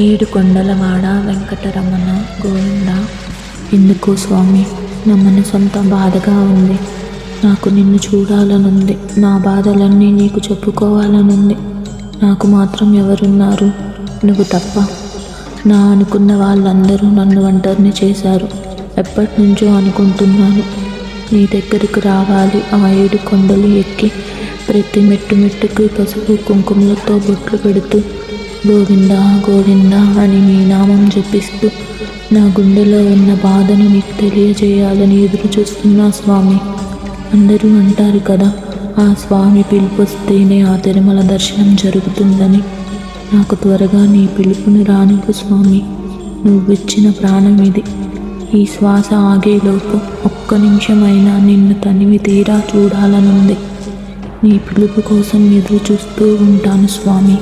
ఏడు కొండలవాడ వెంకటరమణ గోవింద. ఎందుకో స్వామి, నా మనసంతా బాధగా ఉంది. నాకు నిన్ను చూడాలనుంది, నా బాధలన్నీ నీకు చెప్పుకోవాలనుంది. నాకు మాత్రం ఎవరున్నారు? నువ్వు తప్ప. నా అనుకున్న వాళ్ళందరూ నన్ను ఒంటరిని చేశారు. ఎప్పటి నుంచో అనుకుంటున్నాను, నీ దగ్గరకు రావాలి. ఆ 7 కొండలు ఎక్కి ప్రతి మెట్టుకి పసుపు కుంకుమలతో బొట్లు పెడుతూ గోవింద గోవింద అని నీ నామం జపిస్తూ నా గుండెలో ఉన్న బాధను నీకు తెలియజేయాలని ఎదురు చూస్తున్నా స్వామి. అందరూ అంటారు కదా, ఆ స్వామి పిలుపు వస్తేనే ఆ తిరుమల దర్శనం జరుగుతుందని. నాకు త్వరగా నీ పిలుపుని రానివ్వు స్వామి. నువ్విచ్చిన ప్రాణం ఇది. ఈ శ్వాస ఆగేలోపు ఒక్క నిమిషమైనా నిన్ను తనివి తీరా చూడాలనుంది. నీ పిలుపు కోసం ఎదురు చూస్తూ ఉంటాను స్వామి.